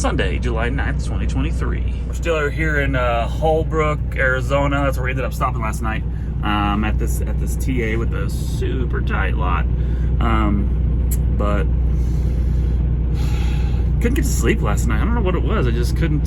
Sunday, July 9th, 2023. We're still here in Holbrook, Arizona. That's where we ended up stopping last night. At this TA with a super tight lot. But couldn't get to sleep last night. I don't know what it was. I just couldn't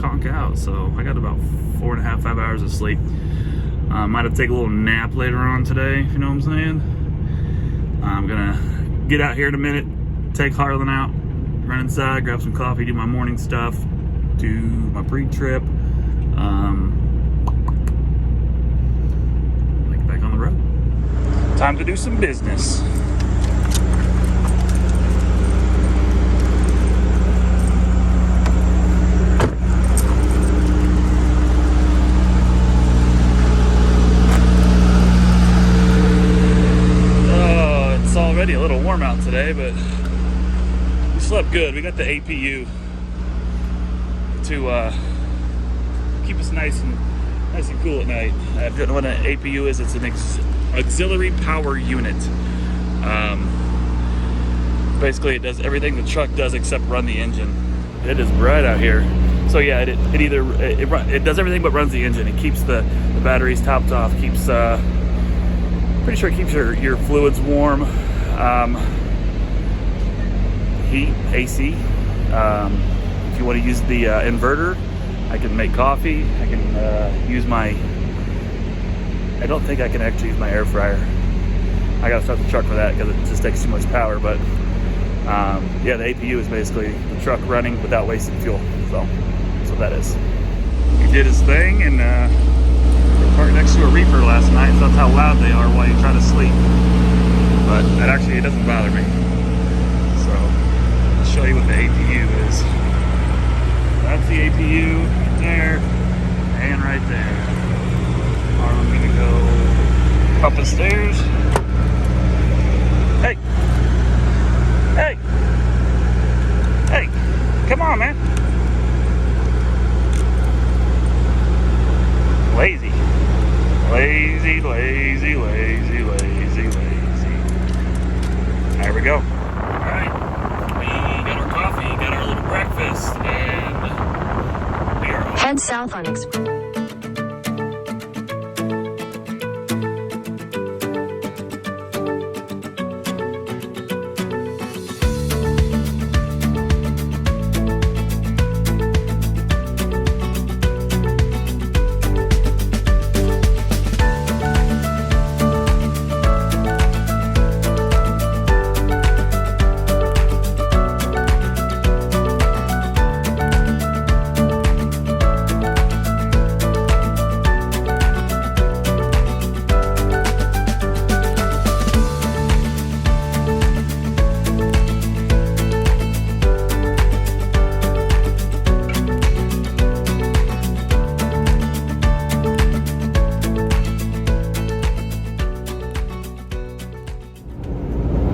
conk out. So I got about 4.5, 5 hours of sleep. Might have to take a little nap later on today, if you know what I'm saying. I'm gonna get out here in a minute, take Harlan out, run inside, grab some coffee, do my morning stuff, do my pre-trip, get back on the road. Time to do some business. Already a little warm out today, but we slept good. We got the APU to keep us nice and cool at night. If you don't know what an APU is, it's an auxiliary power unit. Basically, it does everything the truck does except run the engine. It is bright out here, so yeah, it does everything but runs the engine. It keeps the batteries topped off. Keeps pretty sure it keeps your fluids warm. Heat, AC. If you want to use the inverter, I can make coffee. I can use my... I don't think I can actually use my air fryer. I gotta start the truck for that because it just takes too much power. But yeah, the APU is basically the truck running without wasting fuel. So that's what that is. He did his thing and parked next to a reaper last night, so that's how loud they are while you try to sleep. But that actually, it doesn't bother me. So I'll show you what the APU is. That's the APU right there and right there. I'm gonna go up the stairs. Hey! Hey! Hey! Come on, man! Lazy. Lazy, lazy, lazy, lazy, lazy. There we go. Alright. We got our coffee, got our little breakfast, and we are off. Head south on Express.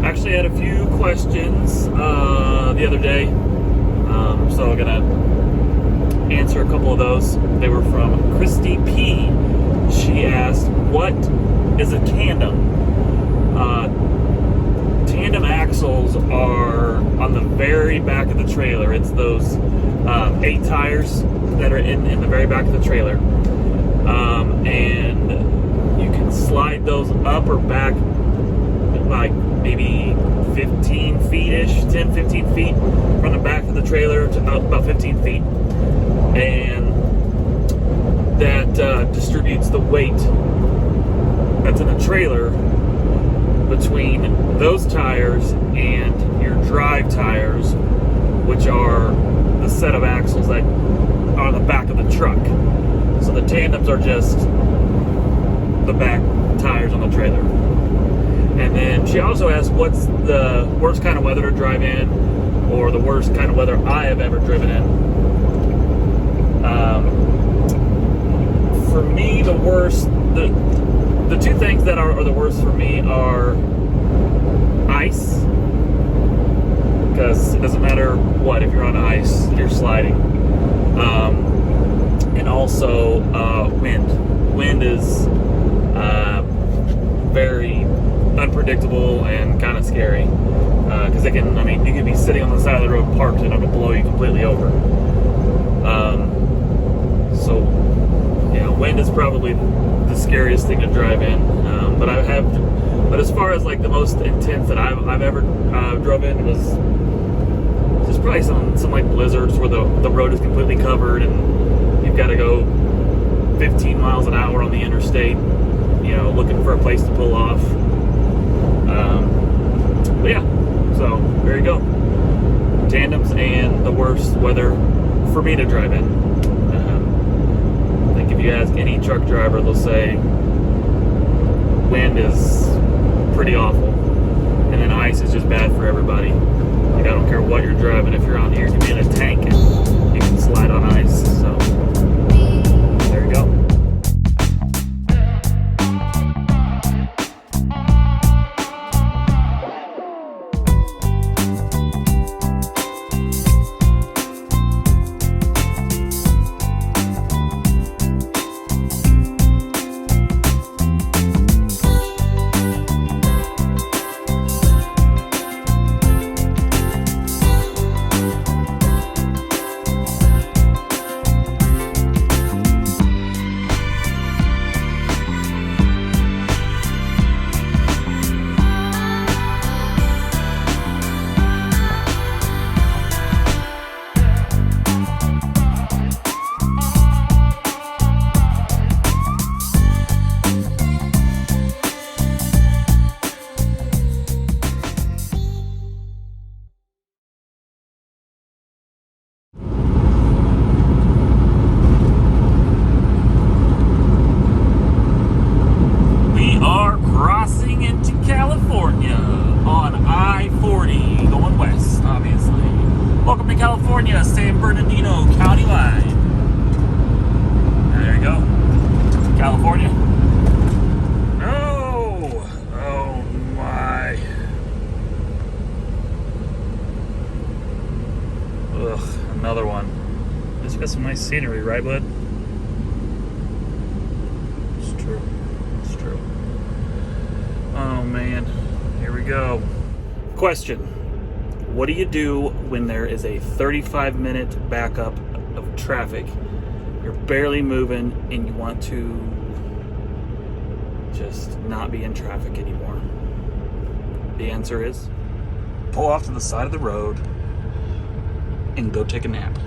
Actually had a few questions the other day, so I'm gonna answer a couple of those. They were from Christy P. She asked, what is a tandem? Tandem axles are on the very back of the trailer. It's those 8 tires that are in the very back of the trailer, and you can slide those up or back like maybe 15 feet-ish, 10, 15 feet from the back of the trailer to about 15 feet. And that distributes the weight that's in the trailer between those tires and your drive tires, which are the set of axles that are on the back of the truck. So the tandems are just the back tires on the trailer. And then she also asked, what's the worst kind of weather to drive in, or the worst kind of weather I have ever driven in. For me, the worst, the two things that are the worst for me are ice, because it doesn't matter what, if you're on ice, you're sliding. And also wind. Wind is very unpredictable and kind of scary. Because you can be sitting on the side of the road parked and it'll blow you completely over. So, yeah, wind is probably the scariest thing to drive in. But as far as like the most intense that I've ever drove in was just probably some like blizzards where the road is completely covered and you've got to go 15 miles an hour on the interstate, looking for a place to pull off. But yeah, so there you go. Tandems and the worst weather for me to drive in. I think if you ask any truck driver, they'll say wind is pretty awful, and then ice is just bad for everybody. Like, I don't care what you're driving, if you're on here, you can be in a tank and you can slide on ice. So there you go. California, San Bernardino County line. There you go. California. Oh my. Ugh, another one. Just got some nice scenery, right, bud? It's true. It's true. Oh man. Here we go. Question. What do you do when there is a 35-minute backup of traffic? You're barely moving and you want to just not be in traffic anymore. The answer is pull off to the side of the road and go take a nap.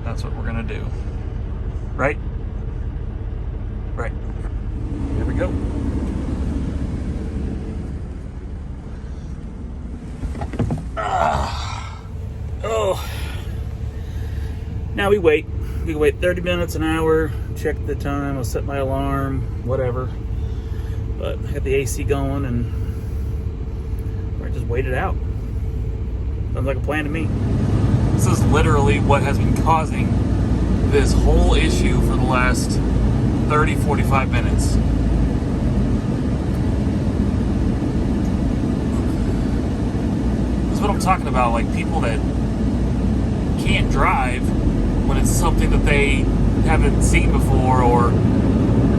That's what we're gonna do. Right? Right. Here we go. Oh. Now we wait. We can wait 30 minutes, an hour, check the time, I'll set my alarm, whatever. But I got the AC going and we're just wait it out. Sounds like a plan to me. This is literally what has been causing this whole issue for the last 30, 45 minutes. This is what I'm talking about, like people that can't drive when it's something that they haven't seen before, or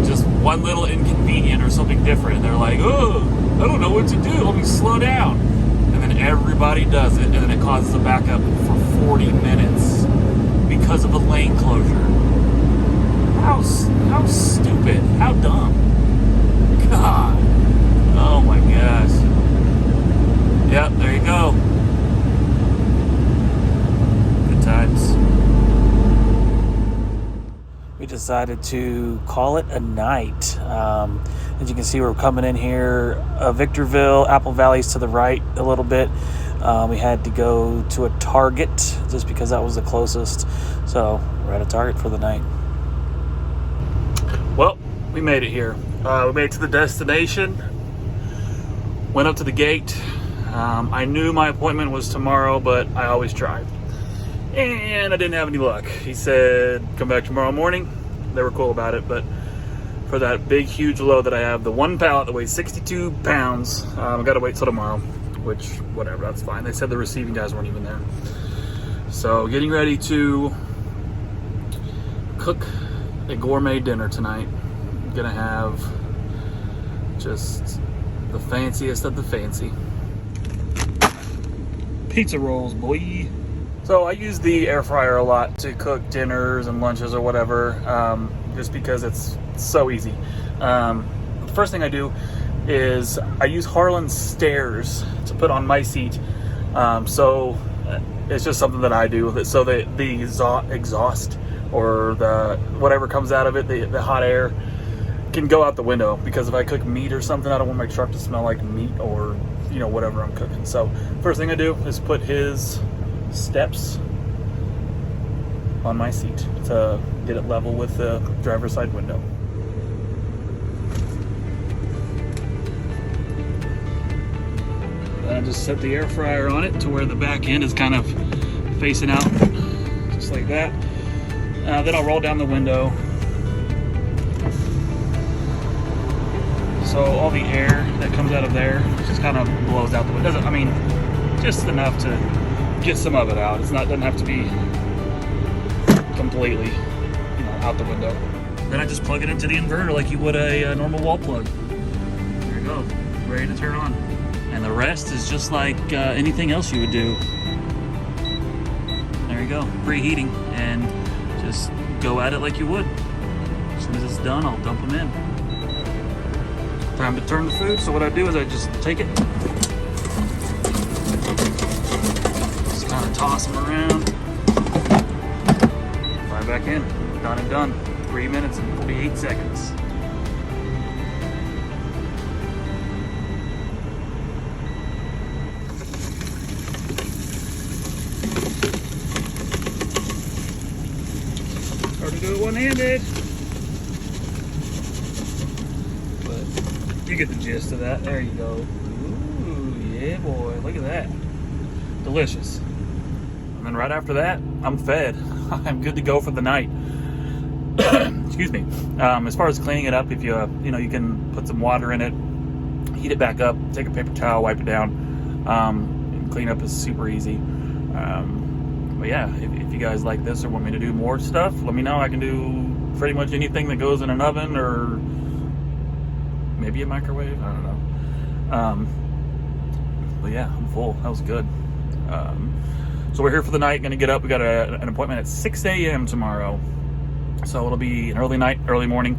just one little inconvenient or something different. They're like, oh, I don't know what to do, let me slow down. And then everybody does it, and then it causes a backup for 40 minutes because of a lane closure. How stupid, how dumb. God, oh my gosh. Yep, there you go. Good times. We decided to call it a night. As you can see, we're coming in here, Victorville, Apple Valley's to the right a little bit. We had to go to a Target just because that was the closest. So we're at a Target for the night. Well, we made it here. We made it to the destination. Went up to the gate. I knew my appointment was tomorrow, but I always try. And I didn't have any luck. He said, come back tomorrow morning. They were cool about it, but for that big, huge load that I have, the one pallet that weighs 62 pounds, I gotta wait till tomorrow, which, whatever, that's fine. They said the receiving guys weren't even there. So, getting ready to cook a gourmet dinner tonight. I'm gonna have just The fanciest of the fancy. Pizza rolls, boy. So I use the air fryer a lot to cook dinners and lunches or whatever, just because it's so easy. The first thing I do is I use Harlan stairs to put on my seat. So it's just something that I do. So the exhaust or the whatever comes out of it, the hot air can go out the window, because if I cook meat or something, I don't want my truck to smell like meat or, you know, whatever I'm cooking. So first thing I do is put his steps on my seat to get it level with the driver's side window. Then I just set the air fryer on it to where the back end is kind of facing out, just like that. Then I'll roll down the window, so all the air that comes out of there just kind of blows out the window. Doesn't, I mean, just enough to get some of it out. It's not, doesn't have to be completely, you know, out the window. Then I just plug it into the inverter like you would a normal wall plug. There you go, ready to turn on. And the rest is just like anything else you would do. There you go, preheating, and just go at it like you would. As soon as it's done, I'll dump them in. Time to turn the food, so what I do is I just take it, just kind of toss them around, fry back in, done and done. 3 minutes and 48 seconds. Hard to do it one-handed, but you get the gist of that. There you go. Ooh, yeah, boy. Look at that. Delicious. And then right after that, I'm fed. I'm good to go for the night. Excuse me. As far as cleaning it up, if you know, you can put some water in it, heat it back up, take a paper towel, wipe it down. And clean up is super easy. But yeah, if you guys like this or want me to do more stuff, let me know. I can do pretty much anything that goes in an oven or maybe a microwave. I don't know. But yeah, I'm full. That was good. So we're here for the night. Gonna get up. We got an appointment at 6 a.m. tomorrow. So it'll be an early night, early morning,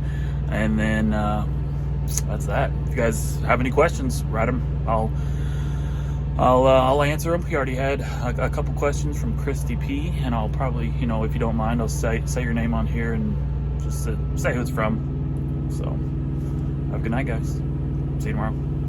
and then that's that. If you guys have any questions, write them. I'll answer them. We already had a couple questions from Christy P, and I'll probably, you know, if you don't mind, I'll say your name on here and just say who it's from. So have a good night, guys. See you tomorrow.